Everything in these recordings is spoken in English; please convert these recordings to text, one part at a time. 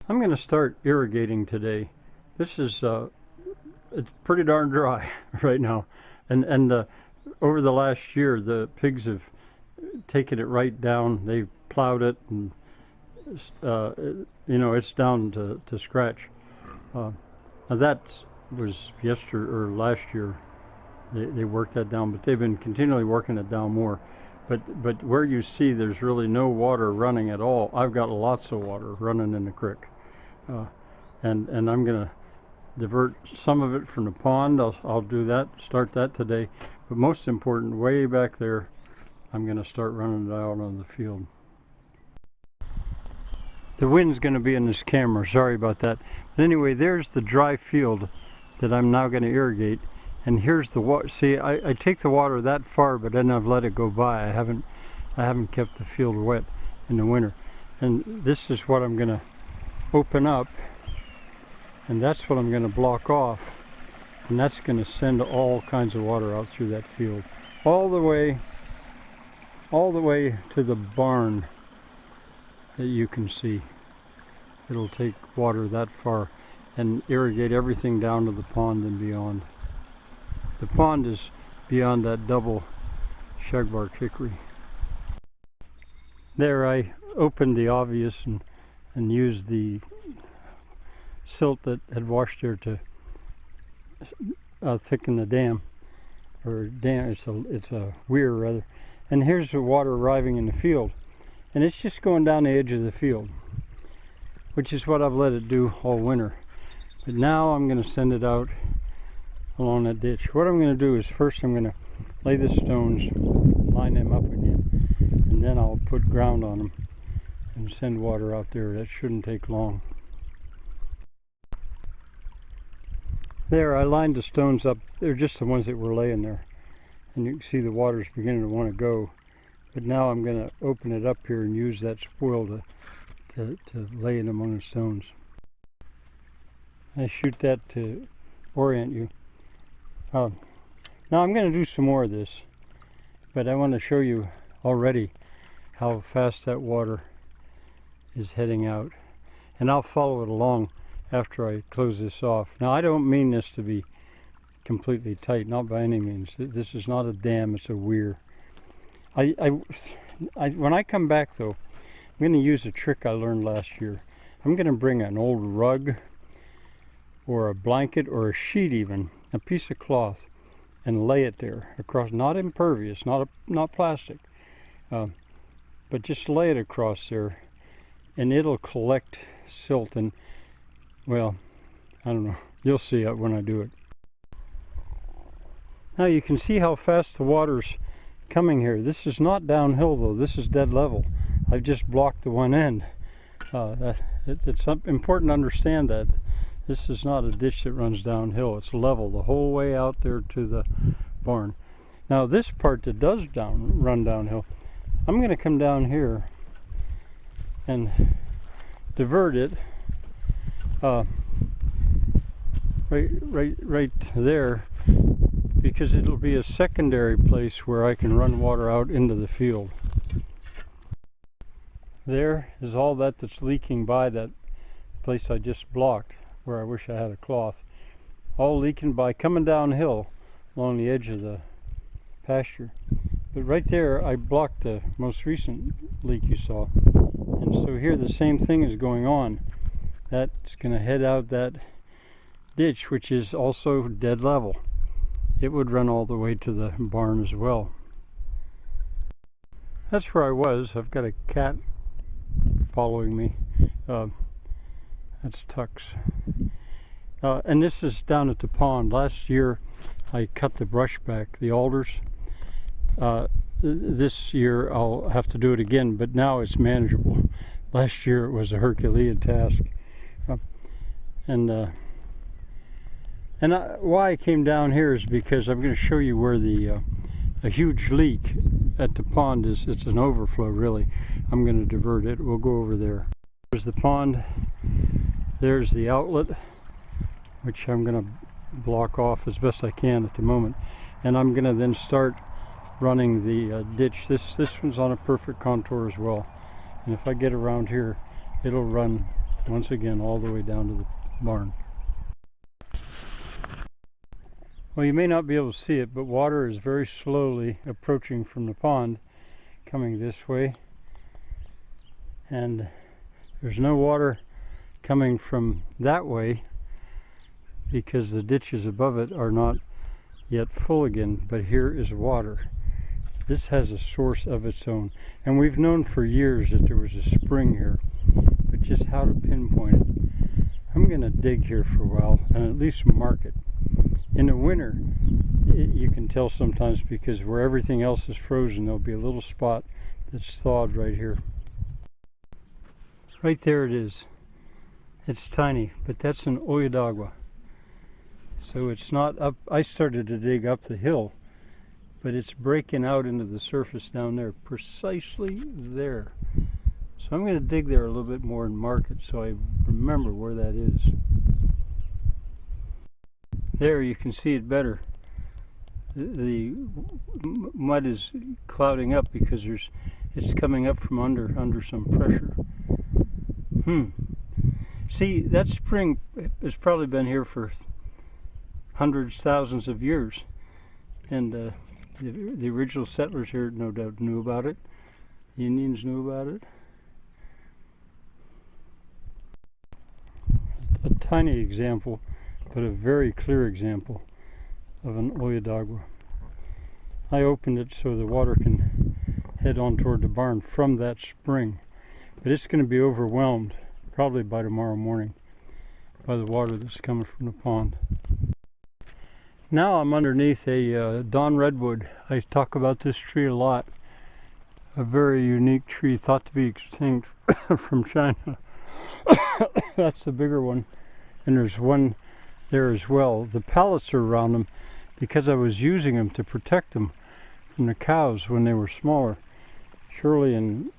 I'm going to start irrigating today. This is it's pretty darn dry right now, and over the last year the pigs have taken it right down. They've plowed it, and it's down to scratch. Now that was last year. They worked that down, but they've been continually working it down more. But where you see there's really no water running at all, I've got lots of water running in the creek. And I'm going to divert some of it from the pond. I'll do that, start that today. But most important, way back there, I'm going to start running it out on the field. The wind's going to be in this camera, sorry about that. But anyway, there's the dry field that I'm now going to irrigate. And here's the water. See, I take the water that far, but then I've let it go by. I haven't kept the field wet in the winter. And this is what I'm going to open up, and that's what I'm going to block off, and that's going to send all kinds of water out through that field, all the way to the barn that you can see. It'll take water that far and irrigate everything down to the pond and beyond. The pond is beyond that double shagbark hickory. There I opened the obvious and used the silt that had washed there to thicken the dam. It's a weir rather. And here's the water arriving in the field. And it's just going down the edge of the field, which is what I've let it do all winter. But now I'm going to send it out along that ditch. What I'm going to do is first I'm going to lay the stones, line them up again, and then I'll put ground on them and send water out there. That shouldn't take long. There, I lined the stones up. They're just the ones that were laying there, and you can see the water's beginning to want to go. But now I'm going to open it up here and use that spoil to lay it among the stones. I shoot that to orient you. Now I'm going to do some more of this, but I want to show you already how fast that water is heading out, and I'll follow it along after I close this off. Now I don't mean this to be completely tight, not by any means. This is not a dam, it's a weir. When I come back though, I'm going to use a trick I learned last year. I'm going to bring an old rug or a blanket or a sheet, even a piece of cloth, and lay it there across, not impervious, not plastic, but just lay it across there, and it'll collect silt. And well, I don't know, you'll see it when I do it. Now you can see how fast the water's coming here. This is not downhill though, this is dead level. I've just blocked the one end. It's important to understand that this is not a ditch that runs downhill. It's level the whole way out there to the barn. Now this part that does run downhill, I'm going to come down here and divert it right there, because it'll be a secondary place where I can run water out into the field. There is all that's leaking by that place I just blocked, where I wish I had a cloth, all leaking by, coming downhill along the edge of the pasture. But right there I blocked the most recent leak you saw, and so here the same thing is going on. That's going to head out that ditch, which is also dead level. It would run all the way to the barn as well. That's where I was. I've got a cat following me. That's Tux. And this is down at the pond. Last year I cut the brush back, the alders. This year I'll have to do it again, but now it's manageable. Last year it was a Herculean task. Why I came down here is because I'm going to show you where a huge leak at the pond is. It's an overflow really. I'm going to divert it. We'll go over there. There's the pond. There's the outlet, which I'm going to block off as best I can at the moment. And I'm going to then start running the ditch. This one's on a perfect contour as well. And if I get around here, it'll run once again all the way down to the barn. Well, you may not be able to see it, but water is very slowly approaching from the pond, coming this way. And there's no water coming from that way because the ditches above it are not yet full again, but here is water. This has a source of its own, and we've known for years that there was a spring here, but just how to pinpoint it. I'm going to dig here for a while and at least mark it. In the winter, you can tell sometimes because where everything else is frozen, there'll be a little spot that's thawed right here. Right there it is. It's tiny, but that's an olla d'agua. So it's not up. I started to dig up the hill, but it's breaking out into the surface down there, precisely there. So I'm going to dig there a little bit more and mark it so I remember where that is. There you can see it better. The mud is clouding up because it's coming up from under some pressure. See, that spring has probably been here for hundreds, thousands of years, and the original settlers here no doubt knew about it. The Indians knew about it. A tiny example, but a very clear example of an olla d'agua. I opened it so the water can head on toward the barn from that spring, but it's going to be overwhelmed probably by tomorrow morning by the water that's coming from the pond. Now I'm underneath a Dawn redwood. I talk about this tree a lot. A very unique tree, thought to be extinct from China. That's the bigger one, and there's one there as well. The pallets are around them because I was using them to protect them from the cows when they were smaller. Shirley and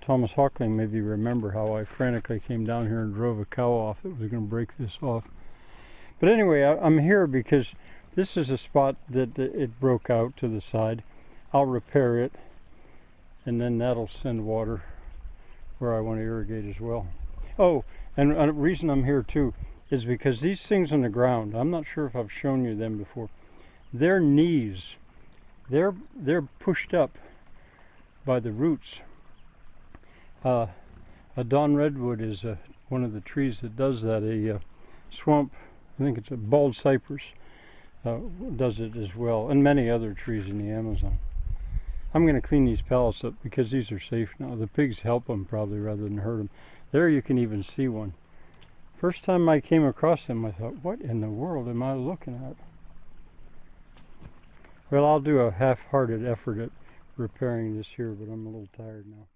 Thomas Hawkling maybe remember how I frantically came down here and drove a cow off that was going to break this off. But anyway, I'm here because this is a spot that it broke out to the side. I'll repair it, and then that'll send water where I want to irrigate as well. Oh, and a reason I'm here too is because these things on the ground, I'm not sure if I've shown you them before, their knees, they're pushed up by the roots. A Dawn redwood is one of the trees that does that. A swamp, I think it's a bald cypress, does it as well, and many other trees in the Amazon. I'm going to clean these pallets up because these are safe now. The pigs help them probably rather than hurt them. There you can even see one. First time I came across them, I thought, what in the world am I looking at? Well, I'll do a half-hearted effort at repairing this here, but I'm a little tired now.